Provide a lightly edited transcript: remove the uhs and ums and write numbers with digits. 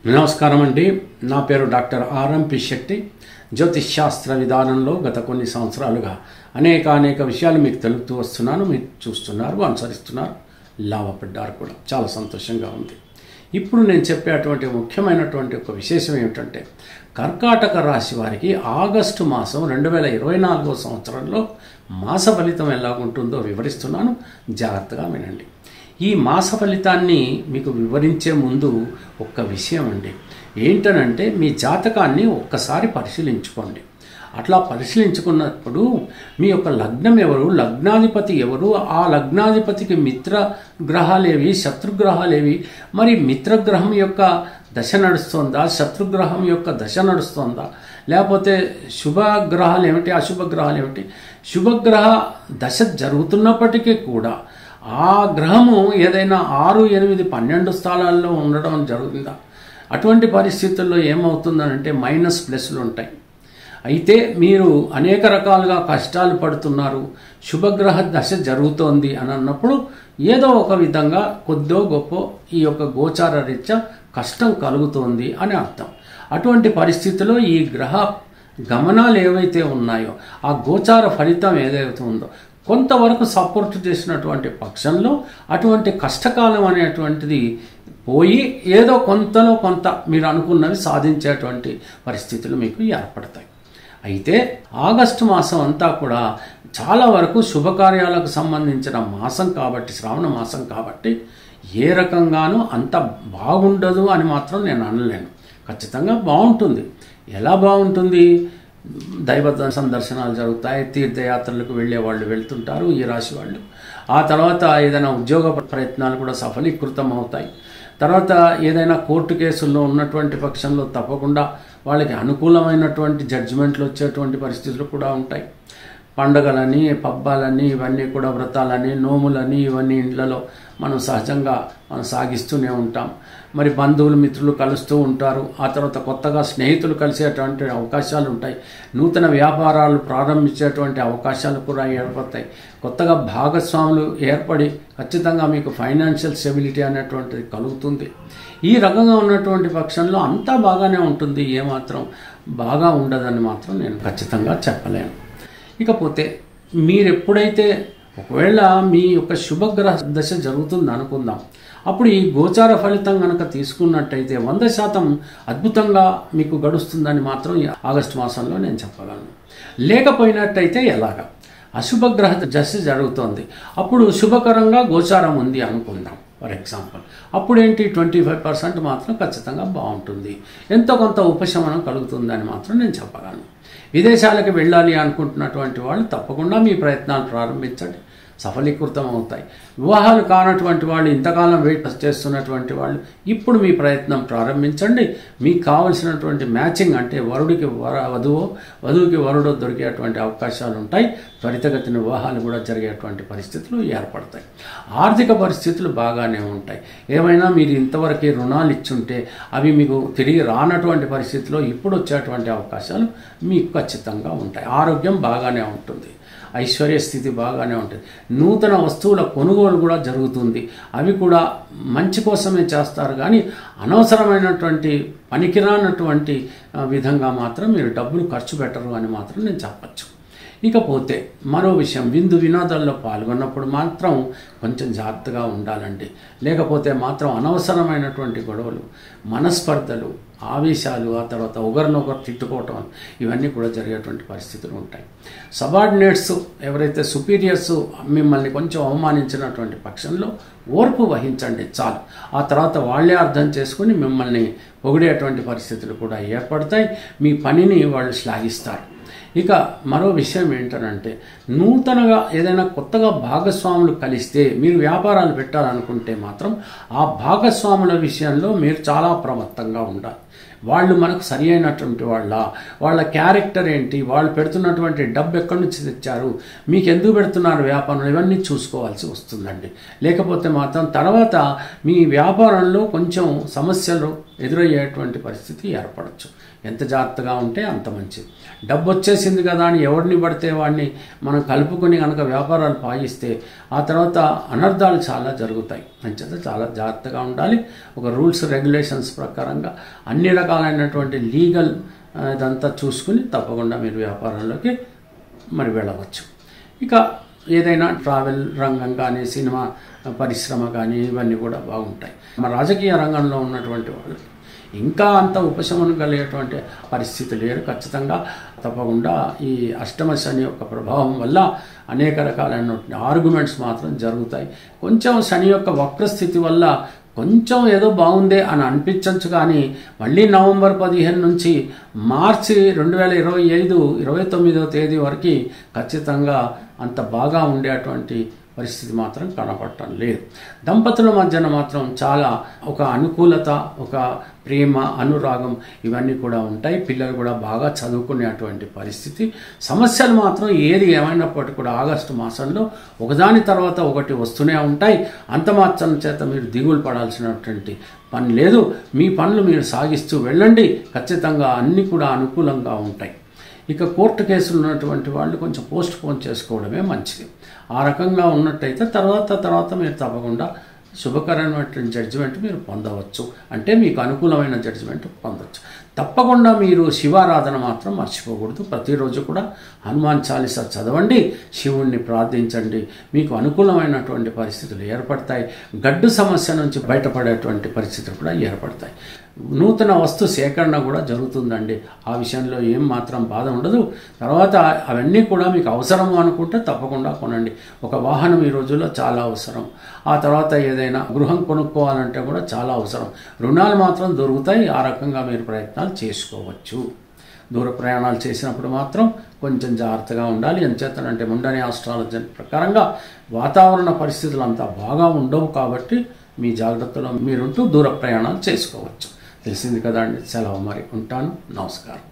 నమస్కారం అండి. నా పేరు డాక్టర్ ఆర్ఎంపి శెట్టి. జ్యోతిష్ శాస్త్ర విధానంలో గత కొన్ని సంవత్సరాలుగా అనేక విషయాలు మీకు తెలుపుతూ వస్తున్నాను. మీరు చూస్తున్నారు, అనుసరిస్తున్నారు, లాభపడ్డారు కూడా. చాలా సంతోషంగా ఉంది. ఇప్పుడు నేను చెప్పేటువంటి ముఖ్యమైనటువంటి ఒక విశేషం ఏమిటంటే, కర్కాటక రాశి వారికి ఆగస్టు మాసం 2024 సంవత్సరంలో మాస ఫలితం ఎలాగుంటుందో వివరిస్తున్నాను. జాగ్రత్తగా వినండి. ఈ మాస ఫలితాన్ని మీకు వివరించే ముందు ఒక్క విషయం అండి. ఏంటనంటే, మీ జాతకాన్ని ఒక్కసారి పరిశీలించుకోండి. అట్లా పరిశీలించుకున్నప్పుడు మీ యొక్క లగ్నం ఎవరు, లగ్నాధిపతి ఎవరు, ఆ లగ్నాధిపతికి మిత్ర గ్రహాలేవి, శత్రుగ్రహాలేవి, మరి మిత్రగ్రహం యొక్క దశ నడుస్తోందా, శత్రుగ్రహం యొక్క దశ నడుస్తోందా, లేకపోతే శుభగ్రహాలు ఏమిటి, అశుభగ్రహాలు ఏమిటి. శుభగ్రహ దశ జరుగుతున్నప్పటికీ కూడా ఆ గ్రహము ఏదైనా 6, 8, 12 స్థానాల్లో ఉండడం జరుగుతుందా? అటువంటి పరిస్థితుల్లో ఏమవుతుందనంటే మైనస్ ప్లస్లు ఉంటాయి. అయితే మీరు అనేక రకాలుగా కష్టాలు పడుతున్నారు, శుభగ్రహ దశ జరుగుతోంది అని అన్నప్పుడు ఏదో ఒక విధంగా కొద్దో గొప్ప ఈ యొక్క గోచార రీత్యా కష్టం కలుగుతోంది అని అర్థం. అటువంటి పరిస్థితిలో ఈ గ్రహ గమనాలు ఏవైతే ఉన్నాయో, ఆ గోచార ఫలితం ఏదైతే ఉందో కొంతవరకు సపోర్ట్ చేసినటువంటి పక్షంలో అటువంటి కష్టకాలం అనేటువంటిది పోయి ఏదో కొంతలో కొంత మీరు అనుకున్నవి సాధించేటువంటి పరిస్థితులు మీకు ఏర్పడతాయి. అయితే ఆగస్టు మాసం అంతా కూడా చాలా వరకు శుభకార్యాలకు సంబంధించిన మాసం కాబట్టి, శ్రావణ మాసం కాబట్టి ఏ రకంగానూ అంత బాగుండదు అని మాత్రం నేను అనలేను. ఖచ్చితంగా బాగుంటుంది. ఎలా బాగుంటుంది? దైవ సందర్శనాలు జరుగుతాయి, తీర్థయాత్రలకు వెళ్ళే వాళ్ళు వెళ్తుంటారు ఈ రాశి వాళ్ళు. ఆ తర్వాత ఏదైనా ఉద్యోగ ప్రయత్నాలు కూడా సఫలీకృతం అవుతాయి. తర్వాత ఏదైనా కోర్టు కేసుల్లో ఉన్నటువంటి పక్షంలో తప్పకుండా వాళ్ళకి అనుకూలమైనటువంటి జడ్జిమెంట్లు వచ్చేటువంటి పరిస్థితులు కూడా ఉంటాయి. పండగలని, పబ్బాలని, ఇవన్నీ కూడా వ్రతాలని, నోములని, ఇవన్నీ ఇండ్లలో మనం సహజంగా సాగిస్తూనే ఉంటాం. మరి బంధువులు, మిత్రులు కలుస్తూ ఉంటారు. ఆ తర్వాత కొత్తగా స్నేహితులు కలిసేటువంటి అవకాశాలు ఉంటాయి. నూతన వ్యాపారాలు ప్రారంభించేటువంటి అవకాశాలు కూడా ఏర్పడతాయి. కొత్తగా భాగస్వాములు ఏర్పడి ఖచ్చితంగా మీకు ఫైనాన్షియల్ స్టెబిలిటీ అనేటువంటిది కలుగుతుంది. ఈ రకంగా ఉన్నటువంటి పక్షంలో అంతా బాగానే ఉంటుంది, ఏమాత్రం బాగా ఉండదని మాత్రం నేను ఖచ్చితంగా చెప్పలేను. ఇకపోతే మీరు ఎప్పుడైతే ఒకవేళ మీ యొక్క శుభగ్రహ దశ జరుగుతుంది అనుకుందాం, అప్పుడు ఈ గోచార ఫలితం కనుక తీసుకున్నట్టయితే 100% అద్భుతంగా మీకు గడుస్తుందని మాత్రం ఆగస్టు మాసంలో నేను చెప్పగలను. లేకపోయినట్టయితే ఎలాగా? అశుభగ్రహ దశ జరుగుతోంది, అప్పుడు శుభకరంగా గోచారం ఉంది అనుకుందాం ఫర్ ఎగ్జాంపుల్. అప్పుడేంటి 25% మాత్రం ఖచ్చితంగా బాగుంటుంది, ఎంతో కొంత ఉపశమనం కలుగుతుందని మాత్రం నేను చెప్పగలను. విదేశాలకు వెళ్ళాలి అనుకుంటున్నటువంటి వాళ్ళు తప్పకుండా మీ ప్రయత్నాలు ప్రారంభించండి, సఫలీకృతం అవుతాయి. వివాహాలు కానటువంటి వాళ్ళు, ఇంతకాలం వెయిట్ చేస్తున్నటువంటి వాళ్ళు ఇప్పుడు మీ ప్రయత్నం ప్రారంభించండి. మీకు కావలసినటువంటి మ్యాచింగ్ అంటే వరుడికి వధువో, వధువుకి వరుడో దొరికేటువంటి అవకాశాలు ఉంటాయి. త్వరితగతిన వివాహాలు కూడా జరిగేటువంటి పరిస్థితులు ఏర్పడతాయి. ఆర్థిక పరిస్థితులు బాగానే ఉంటాయి. ఏమైనా మీరు ఇంతవరకు రుణాలు ఇచ్చుంటే అవి మీకు తిరిగి రానటువంటి పరిస్థితిలో ఇప్పుడు వచ్చేటువంటి అవకాశాలు మీకు ఖచ్చితంగా ఉంటాయి. ఆరోగ్యం బాగానే ఉంటుంది, ఐశ్వర్య స్థితి బాగానే ఉంటుంది. నూతన వస్తువుల కొనుగోలు కూడా జరుగుతుంది. అవి కూడా మంచి కోసమే చేస్తారు, కానీ అనవసరమైనటువంటి పనికిరానటువంటి విధంగా మాత్రం మీరు డబ్బులు ఖర్చు పెట్టరు అని మాత్రం నేను చెప్పచ్చు. ఇకపోతే మరో విషయం, విందు వినోదాల్లో పాల్గొన్నప్పుడు మాత్రం కొంచెం జాగ్రత్తగా ఉండాలండి. లేకపోతే మాత్రం అనవసరమైనటువంటి గొడవలు, మనస్పర్ధలు, ఆవేశాలు, ఆ తర్వాత ఒకరినొకరు తిట్టుకోవటం, ఇవన్నీ కూడా జరిగేటువంటి పరిస్థితులు ఉంటాయి. సబార్డినేట్స్ ఎవరైతే సుపీరియర్స్ మిమ్మల్ని కొంచెం అవమానించినటువంటి పక్షంలో ఓర్పు వహించండి చాలు. ఆ తర్వాత వాళ్ళే అర్థం చేసుకుని మిమ్మల్ని పొగిడేటువంటి పరిస్థితులు కూడా ఏర్పడతాయి. మీ పనిని వాళ్ళు శ్లాఘిస్తారు. ఇక మరో విషయం ఏంటనంటే, నూతనగా ఏదైనా కొత్తగా భాగస్వాములు కలిస్తే మీరు వ్యాపారాలు పెట్టాలనుకుంటే మాత్రం ఆ భాగస్వాముల విషయంలో మీరు చాలా అప్రమత్తంగా ఉండాలి. వాళ్ళు మనకు సరి అయినటువంటి వాళ్ళ క్యారెక్టర్ ఏంటి, వాళ్ళు పెడుతున్నటువంటి డబ్బు ఎక్కడి నుంచి తెచ్చారు, మీకు ఎందుకు పెడుతున్నారు వ్యాపారం, ఇవన్నీ చూసుకోవాల్సి వస్తుందండి. లేకపోతే మాత్రం తర్వాత మీ వ్యాపారంలో కొంచెం సమస్యలు ఎదురయ్యేటువంటి పరిస్థితి ఏర్పడచ్చు. ఎంత జాగ్రత్తగా ఉంటే అంత మంచిది. డబ్బు వచ్చేసింది కదా అని ఎవరిని పడితే వాడిని మనం కలుపుకొని కనుక వ్యాపారాలు పాయిస్తే ఆ తర్వాత అనర్థాలు చాలా జరుగుతాయి. అంచేత చాలా జాగ్రత్తగా ఉండాలి. ఒక రూల్స్ రెగ్యులేషన్స్ ప్రకారంగా అన్ని రకాలైనటువంటి లీగల్ ఇదంతా చూసుకుని తప్పకుండా మీరు వ్యాపారంలోకి మరి వెళ్ళవచ్చు. ఇక ఏదైనా ట్రావెల్ రంగం కానీ, సినిమా పరిశ్రమ కానీ ఇవన్నీ కూడా బాగుంటాయి. మన రాజకీయ రంగంలో ఉన్నటువంటి వాళ్ళకి ఇంకా అంత ఉపశమనం కలిగేటువంటి పరిస్థితి లేరు. ఖచ్చితంగా తప్పకుండా ఈ అష్టమ శని యొక్క ప్రభావం వల్ల అనేక రకాలైనటువంటి ఆర్గ్యుమెంట్స్ మాత్రం జరుగుతాయి. కొంచెం శని యొక్క వక్రస్థితి వల్ల కొంచెం ఏదో బాగుందే అని అనిపించవచ్చు, కానీ మళ్ళీ నవంబర్ 15 నుంచి మార్చి 2025 29వ తేదీ వరకు ఖచ్చితంగా అంత బాగా ఉండేటువంటి పరిస్థితి మాత్రం కనపడటం లేదు. దంపతుల మధ్యన మాత్రం చాలా ఒక అనుకూలత, ఒక ప్రేమ, అనురాగం ఇవన్నీ కూడా ఉంటాయి. పిల్లలు కూడా బాగా చదువుకునేటువంటి పరిస్థితి. సమస్యలు మాత్రం ఏది ఏమైనప్పటికీ కూడా ఆగస్టు మాసంలో ఒకదాని తర్వాత ఒకటి వస్తూనే ఉంటాయి. అంత మాత్రం చేత మీరు దిగులు పడాల్సినటువంటి పని లేదు. మీ పనులు మీరు సాగిస్తూ వెళ్ళండి. ఖచ్చితంగా అన్నీ కూడా అనుకూలంగా ఉంటాయి. ఇక కోర్టు కేసులు ఉన్నటువంటి వాళ్ళు కొంచెం పోస్ట్ పోన్ చేసుకోవడమే మంచిది. ఆ రకంగా ఉన్నట్టయితే తర్వాత మీరు తప్పకుండా శుభకరమైనటువంటి జడ్జిమెంట్ మీరు పొందవచ్చు. అంటే మీకు అనుకూలమైన జడ్జిమెంట్ పొందవచ్చు. తప్పకుండా మీరు శివారాధన మాత్రం మర్చిపోకూడదు. ప్రతిరోజు కూడా హనుమాన్ చాలీసా చదవండి, శివుణ్ణి ప్రార్థించండి. మీకు అనుకూలమైనటువంటి పరిస్థితులు ఏర్పడతాయి. గడ్డు సమస్య నుంచి బయటపడేటువంటి పరిస్థితులు కూడా ఏర్పడతాయి. నూతన వస్తు సేకరణ కూడా జరుగుతుందండి. ఆ విషయంలో ఏం మాత్రం బాధ ఉండదు. తర్వాత అవన్నీ కూడా మీకు అవసరము అనుకుంటే తప్పకుండా కొనండి. ఒక వాహనం ఈ రోజుల్లో చాలా అవసరం. ఆ తర్వాత ఏదైనా గృహం కొనుక్కోవాలంటే కూడా చాలా అవసరం. రుణాలు మాత్రం దొరుకుతాయి. ఆ రకంగా మీరు ప్రయత్నాలు చేసుకోవచ్చు. దూర ప్రయాణాలు చేసినప్పుడు మాత్రం కొంచెం జాగ్రత్తగా ఉండాలి. ఎంచేతనంటే ముండని ఆస్ట్రాలజీ ప్రకారంగా వాతావరణ పరిస్థితులు అంతా బాగా ఉండవు. కాబట్టి మీ జాగ్రత్తలో మీరుంటూ దూర ప్రయాణాలు చేసుకోవచ్చు. తెలిసింది కదా అండి. సెలవు మరి. ఉంటాను. నమస్కారం.